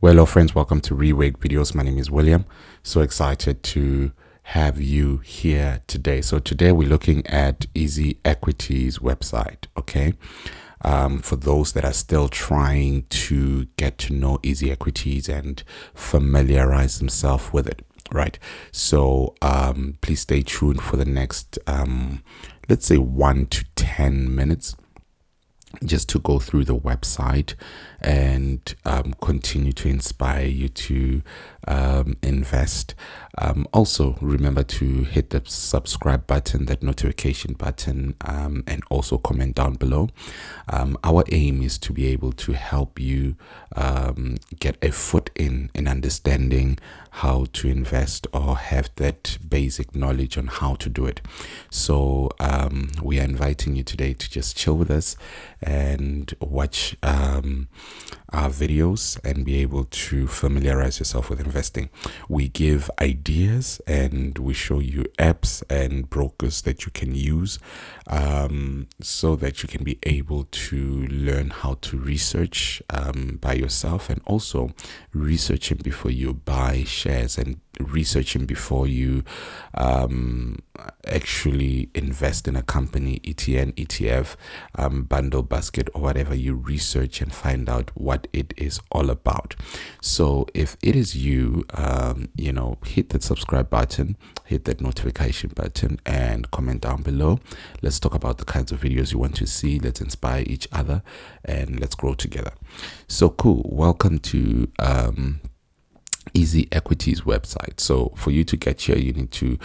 Well, hello friends, welcome to Rewake videos. My name is William. So excited to have you here today. So today we're looking at EasyEquities website. Okay. For those that are still trying to get to know EasyEquities and familiarize themselves with it. Right. So please stay tuned for the next let's say 1 to 10 minutes just to go through the website and continue to inspire you to invest. Also, remember to hit the subscribe button, that notification button, and also comment down below. Our aim is to be able to help you get a foot in understanding how to invest or have that basic knowledge on how to do it. So we are inviting you today to just chill with us and watch our videos and be able to familiarize yourself with investing. We give ideas and we show you apps and brokers that you can use so that you can be able to learn how to research by yourself, and also researching before you buy shares and researching before you actually invest in a company, ETN, ETF, bundle basket, or whatever. You research and find out what it is all about. So if it is you, hit that subscribe button, hit that notification button, and comment down below. Let's talk about the kinds of videos you want to see. Let's inspire each other and let's grow together. So cool. Welcome to EasyEquities website. So for you to get here, you need to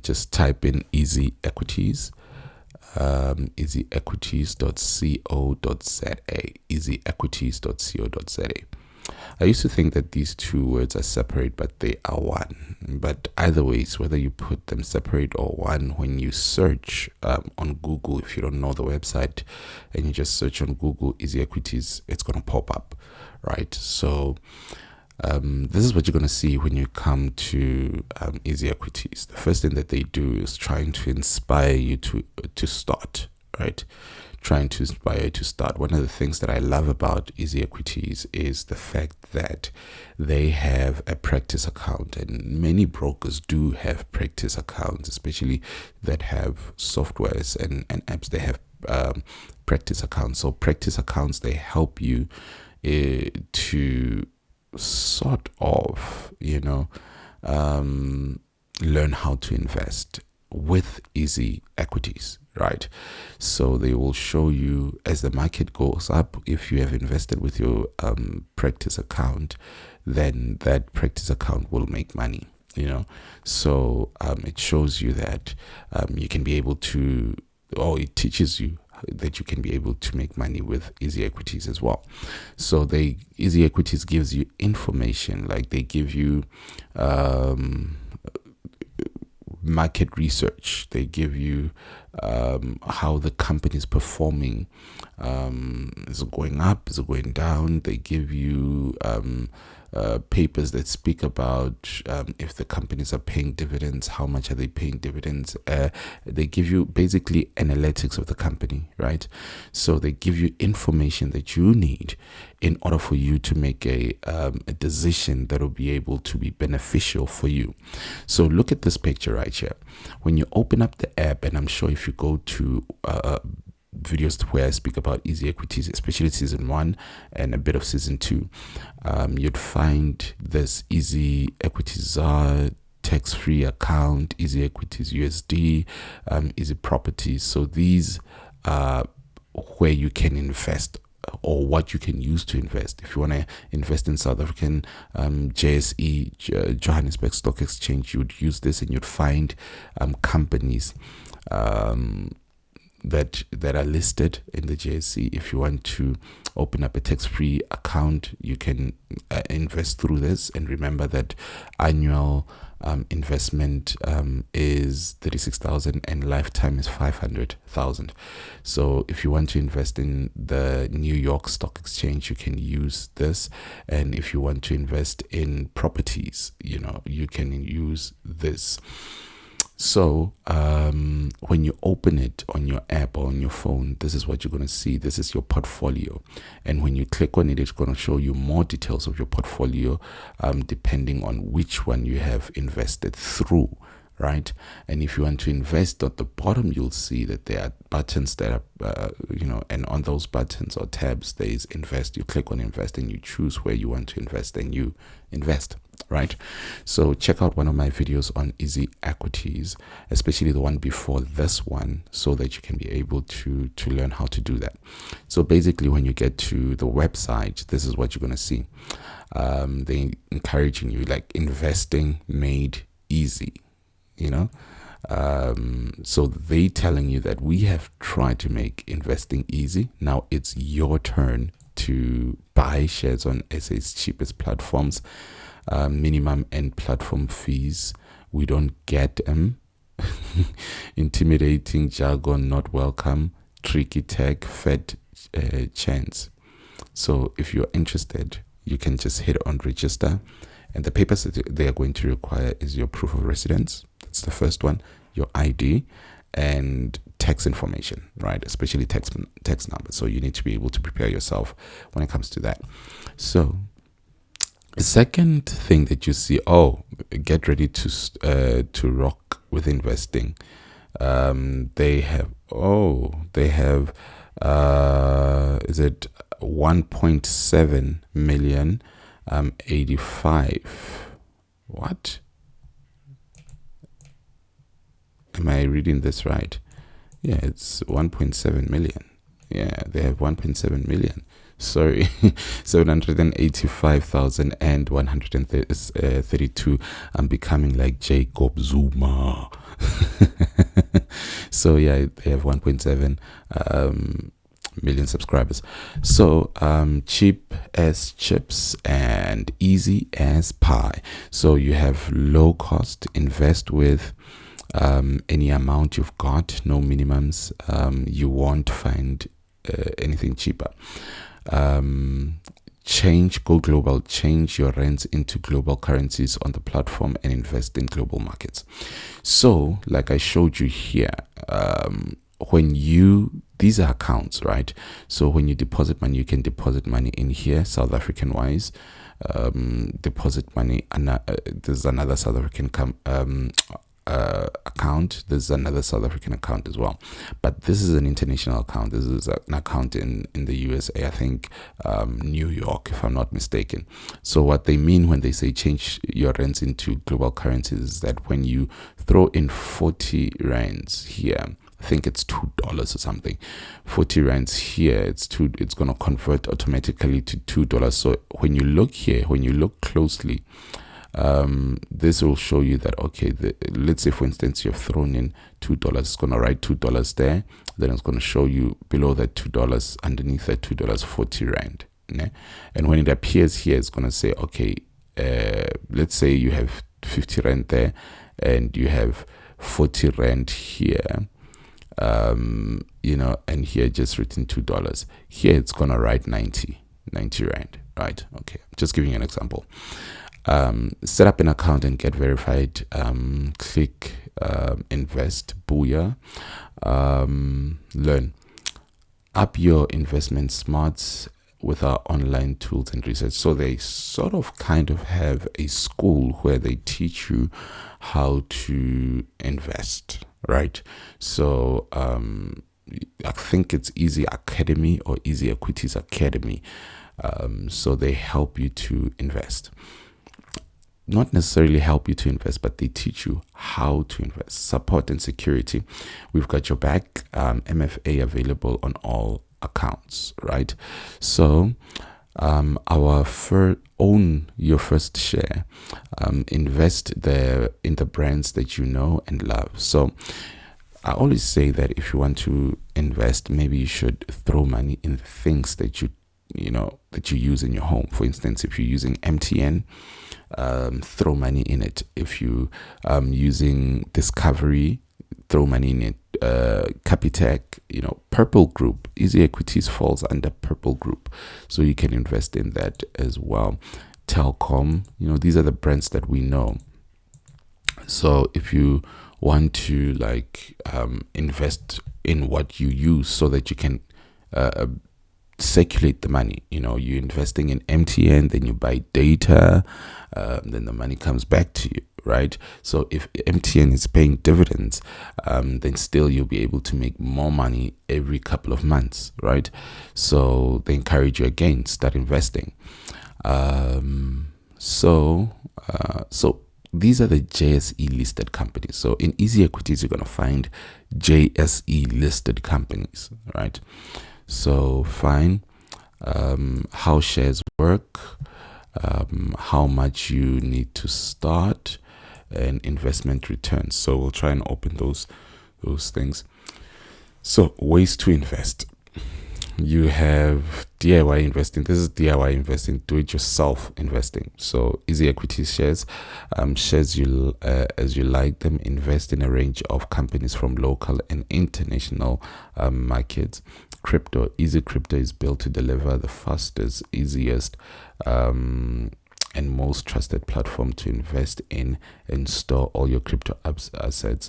just type in EasyEquities, easyequities.co.za, easyequities.co.za. I used to think that these two words are separate, but they are one. But either ways, whether you put them separate or one, when you search on Google, if you don't know the website and you just search on Google EasyEquities, it's going to pop up, right? So this is what you're going to see when you come to EasyEquities. The first thing that they do is trying to inspire you to start, right? Trying to inspire you to start. One of the things that I love about EasyEquities is the fact that they have a practice account, and many brokers do have practice accounts, especially that have softwares and apps. They have practice accounts. So practice accounts, they help you to sort of, learn how to invest with EasyEquities, right? So they will show you as the market goes up. If you have invested with your practice account, then that practice account will make money, so it shows you that you can be able to, or it teaches you that you can be able to make money with EasyEquities as well. So EasyEquities gives you information, like they give you market research. They give you how the company is performing. Is it going up? Is it going down? They give you papers that speak about if the companies are paying dividends, how much are they paying dividends. They give you basically analytics of the company, right? So they give you information that you need in order for you to make a decision that will be able to be beneficial for you. So look at this picture right here. When you open up the app, and I'm sure if you go to videos where I speak about EasyEquities, especially season 1 and a bit of season 2, you'd find this EasyEquities tax-free account, EasyEquities USD, Easy Properties. So these are where you can invest, or what you can use to invest. If you want to invest in South African JSE, Johannesburg Stock Exchange, you would use this, and you'd find companies that are listed in the JSE. If you want to open up a tax-free account, you can invest through this. And remember that annual investment is 36,000 and lifetime is 500,000. So if you want to invest in the New York Stock Exchange, you can use this. And if you want to invest in properties, you can use this. So when you open it on your app or on your phone, this is what you're going to see. This is your portfolio. And when you click on it, it's going to show you more details of your portfolio depending on which one you have invested through, right? And if you want to invest, at the bottom you'll see that there are buttons that are and on those buttons or tabs there is invest. You click on invest and you choose where you want to invest and you invest, right? So check out one of my videos on EasyEquities, especially the one before this one, so that you can be able to learn how to do that. So basically when you get to the website, this is what you're going to see. They encouraging you, like, investing made easy, so they telling you that we have tried to make investing easy. Now it's your turn to buy shares on SA's cheapest platforms. Minimum and platform fees, we don't get them. Intimidating jargon not welcome. Tricky tech, fed chance. So if you're interested, you can just hit on register, and the papers that they are going to require is your proof of residence. That's the first one, your ID, and tax information, right? Especially tax number. So you need to be able to prepare yourself when it comes to that. So the second thing that you see, get ready to rock with investing. They have is it 1.7 million 85. What? Am I reading this right? Yeah, it's 1.7 million. Yeah, they have 1.7 million. Sorry, 785,132. I'm becoming like Jacob Zuma. So yeah, they have 1.7 million subscribers. So cheap as chips and easy as pie. So you have low cost, invest with any amount you've got, no minimums. You won't find anything cheaper. Go global, change your rands into global currencies on the platform and invest in global markets. So like I showed you here, these are accounts, right? So when you deposit money, you can deposit money in here, South African wise. Deposit money, and there's another South African account. There's another South African account as well, but this is an international account. This is an account in the USA, I think, New York, if I'm not mistaken. So what they mean when they say change your rands into global currencies is that when you throw in 40 rands here, I think it's $2 or something, 40 rands here, it's going to convert automatically to $2. So when you look here, when you look closely, this will show you that, okay, let's say for instance you've thrown in $2, it's going to write $2 there, then it's going to show you below that $2, underneath that $2, 40 rand. And when it appears here, it's going to say, okay, let's say you have 50 rand there and you have 40 rand here, and here just written $2. Here it's going to write 90 rand, right? Okay, just giving you an example. Set up an account and get verified. Click invest, booyah. Learn. Up your investment smarts with our online tools and research. So they sort of kind of have a school where they teach you how to invest, right? So I think it's Easy Academy or EasyEquities Academy. So they help you to invest. Not necessarily help you to invest, but they teach you how to invest. Support and security. We've got your back. MFA available on all accounts, right? So own your first share. Invest in the brands that you know and love. So I always say that if you want to invest, maybe you should throw money in things that you use in your home. For instance, if you're using MTN, throw money in it. If you using Discovery, throw money in it. Capitec, Purple Group, EasyEquities falls under Purple Group, so you can invest in that as well. Telcom, these are the brands that we know. So if you want to like invest in what you use so that you can circulate the money, you're investing in MTN, then you buy data, then the money comes back to you, right? So if MTN is paying dividends, then still you'll be able to make more money every couple of months, right? So they encourage you again, start investing. So these are the JSE listed companies. So in EasyEquities, you're going to find JSE listed companies, right? So fine, how shares work, how much you need to start, and investment returns. So we'll try and open those things. So ways to invest. You have DIY investing. This is DIY investing, do-it-yourself investing. So EasyEquities shares, shares you as you like them. Invest in a range of companies from local and international markets. Crypto, Easy Crypto is built to deliver the fastest, easiest, and most trusted platform to invest in and store all your crypto assets.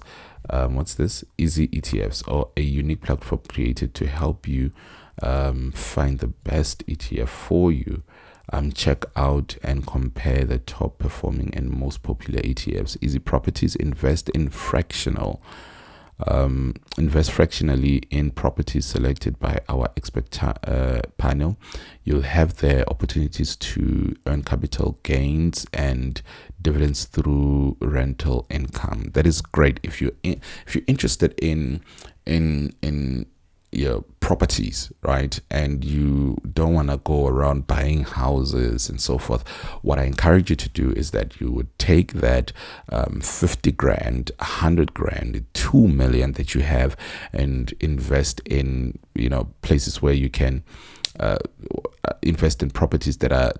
What's this? Easy ETFs, or a unique platform created to help you find the best ETF for you. Check out and compare the top performing and most popular ETFs. Easy Properties, invest fractionally in properties selected by our expert panel. You'll have the opportunities to earn capital gains and dividends through rental income. That is great if you're interested in your properties, right? And you don't want to go around buying houses and so forth. What I encourage you to do is that you would take that 50 grand, 100 grand, 2 million that you have and invest in, places where you can invest in properties that are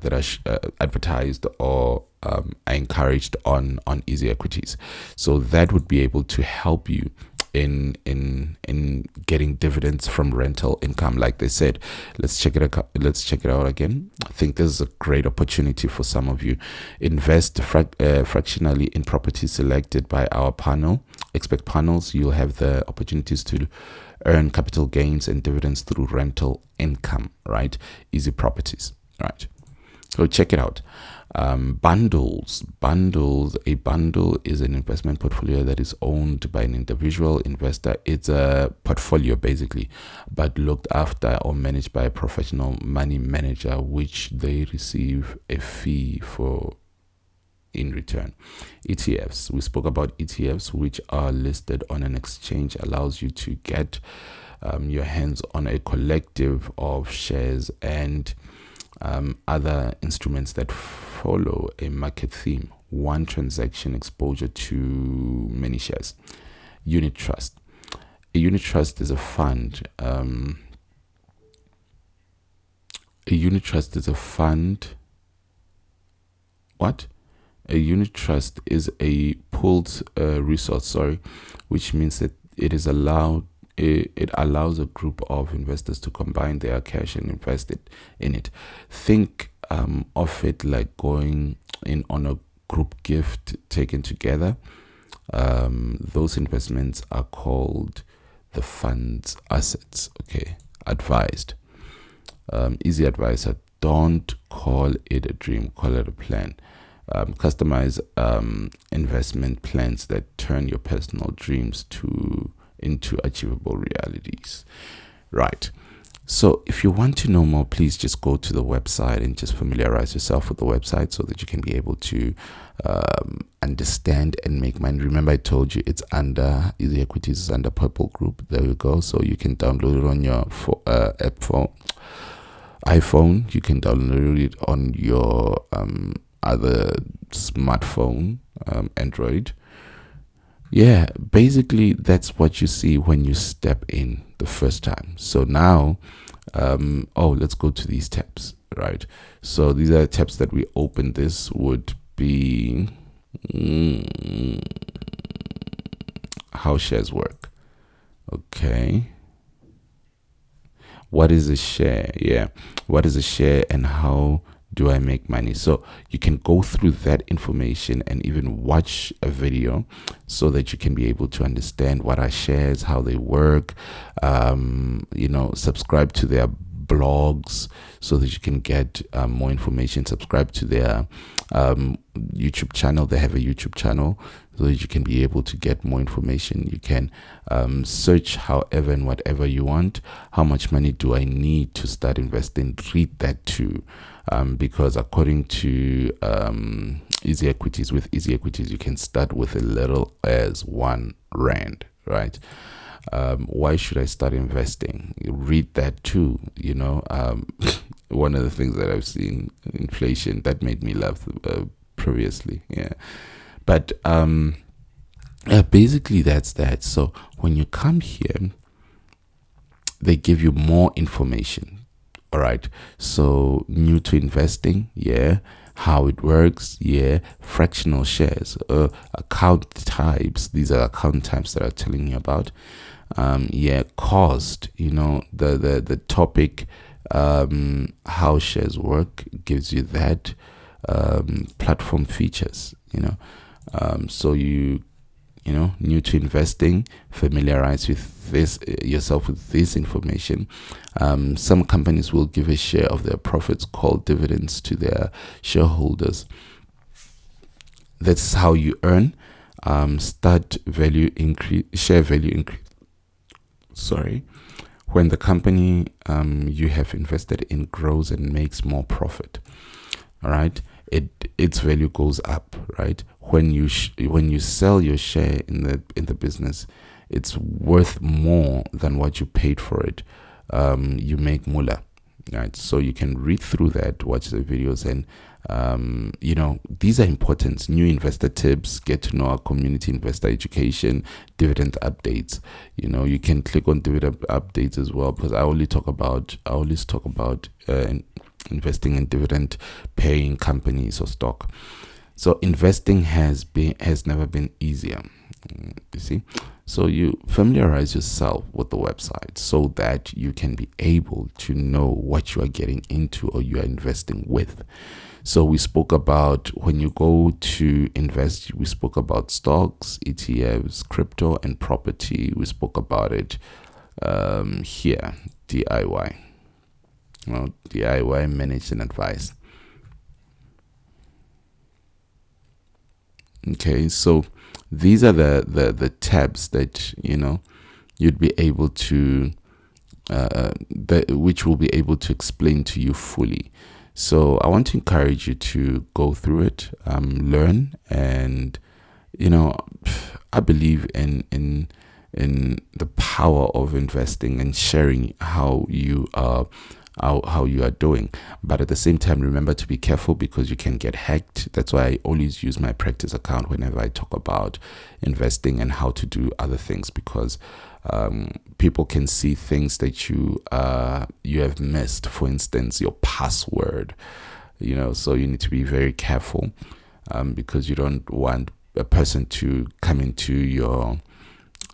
advertised or are encouraged on EasyEquities. So that would be able to help you in getting dividends from rental income. Like they said, let's check it out again. I think this is a great opportunity for some of you. Invest fractionally in properties selected by our panel, expert panels. You'll have the opportunities to earn capital gains and dividends through rental income, right? Easy Properties, right? So check it out. Bundles. A bundle is an investment portfolio that is owned by an individual investor. It's a portfolio basically, but looked after or managed by a professional money manager, which they receive a fee for in return. ETFs. We spoke about ETFs, which are listed on an exchange, allows you to get your hands on a collective of shares and other instruments that follow a market theme. One transaction exposure to many shares. Unit trust. A unit trust is a fund. A unit trust is a fund. What? A unit trust is a pooled resource, which means that it allows a group of investors to combine their cash and invest it in it. Think of it like going in on a group gift taken together. Those investments are called the fund's assets. Okay, advised. Easy advisor. Don't call it a dream, call it a plan. Customize investment plans that turn your personal dreams into achievable realities, right? So if you want to know more, please just go to the website and just familiarize yourself with the website so that you can be able to understand and make money. Remember, I told you it's under EasyEquities, is under Purple Group. There you go. So you can download it on your iPhone. You can download it on your other smartphone, Android. Yeah, basically that's what you see when you step in the first time. So now let's go to these tabs, right? So these are the tabs that we open. This would be how shares work. Okay, what is a share? Yeah, what is a share and how do I make money? So you can go through that information and even watch a video so that you can be able to understand what are shares, how they work, subscribe to their blogs so that you can get more information. Subscribe to their YouTube channel. They have a YouTube channel so that you can be able to get more information. You can search however and whatever you want. How much money do I need to start investing? Read that too, because according to EasyEquities, with EasyEquities you can start with as little as R1, right? Why should I start investing? Read that too. One of the things that I've seen, inflation, that made me laugh previously. Yeah, but basically that's that. So when you come here, they give you more information. All right. So new to investing, yeah. How it works, yeah. Fractional shares, account types. These are account types that I'm telling you about. Cost, the topic, how shares work, gives you that. Platform features, so new to investing, familiarize with this yourself with this information. Some companies will give a share of their profits called dividends to their shareholders. That's how you earn. Start value increase, share value increase. When the company you have invested in grows and makes more profit, all right, its value goes up, right? When you sell your share in the business, it's worth more than what you paid for it. You make moolah, right? So you can read through that, watch the videos, and these are important. New investor tips, get to know our community, investor education, dividend updates. You can click on dividend updates as well, because I always talk about investing in dividend paying companies or stock. So investing has never been easier. You see, so you familiarize yourself with the website so that you can be able to know what you are getting into or you are investing with. So we spoke about, when you go to invest, we spoke about stocks, ETFs, crypto, and property. We spoke about it here, DIY. DIY, managed and advised. Okay, so these are the tabs that you'd be able to which will be able to explain to you fully. So I want to encourage you to go through it, learn, and I believe in the power of investing and sharing how you are doing. But at the same time, remember to be careful, because you can get hacked. That's why I always use my practice account whenever I talk about investing and how to do other things, because people can see things that you have missed. For instance, your password, so you need to be very careful, because you don't want a person to come into your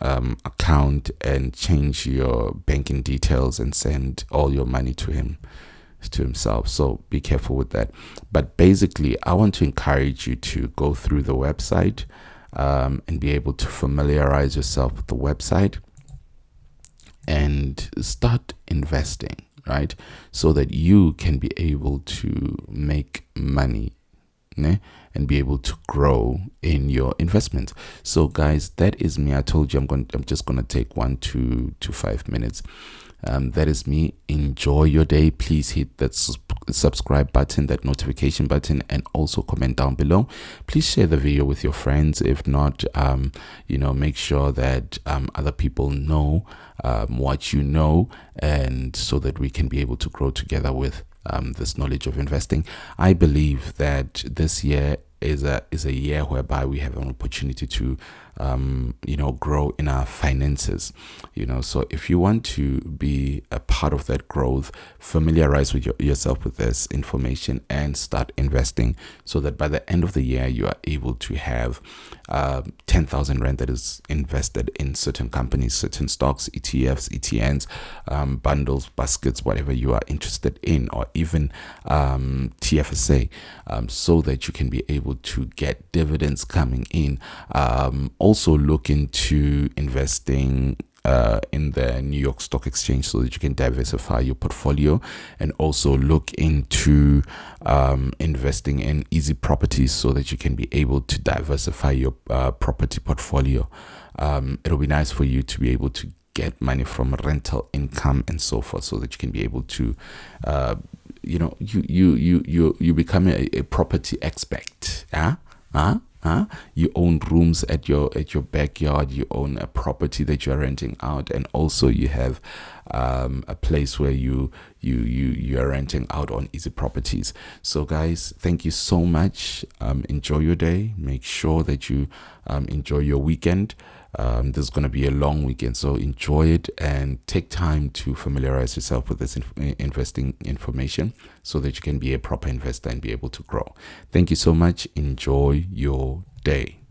account and change your banking details and send all your money to himself. So be careful with that. But basically, I want to encourage you to go through the website and be able to familiarize yourself with the website and start investing, right? So that you can be able to make money, and be able to grow in your investments. So guys, that is me. I told you I'm just gonna take 1 to 5 minutes. That is me. Enjoy your day. Please hit that subscribe button, that notification button, and also comment down below. Please share the video with your friends. If not, make sure that other people know what you know, and so that we can be able to grow together with this knowledge of investing. I believe that this year is a year whereby we have an opportunity to grow in our finances. So if you want to be a part of that growth, familiarize with yourself with this information and start investing, so that by the end of the year you are able to have 10,000 rand that is invested in certain companies, certain stocks, ETFs, ETNs, bundles, baskets, whatever you are interested in, or even TFSA, so that you can be able to get dividends coming in. Also look into investing in the New York Stock Exchange, so that you can diversify your portfolio, and also look into investing in EasyEquities, so that you can be able to diversify your property portfolio. It'll be nice for you to be able to get money from rental income and so forth, so that you can be able to you become a property expert. You own rooms at your backyard, you own a property that you are renting out, and also you have a place where you are renting out on EasyEquities. So guys, thank you so much. Enjoy your day. Make sure that you enjoy your weekend. This is going to be a long weekend, so enjoy it and take time to familiarize yourself with this investing information, so that you can be a proper investor and be able to grow. Thank you so much. Enjoy your day.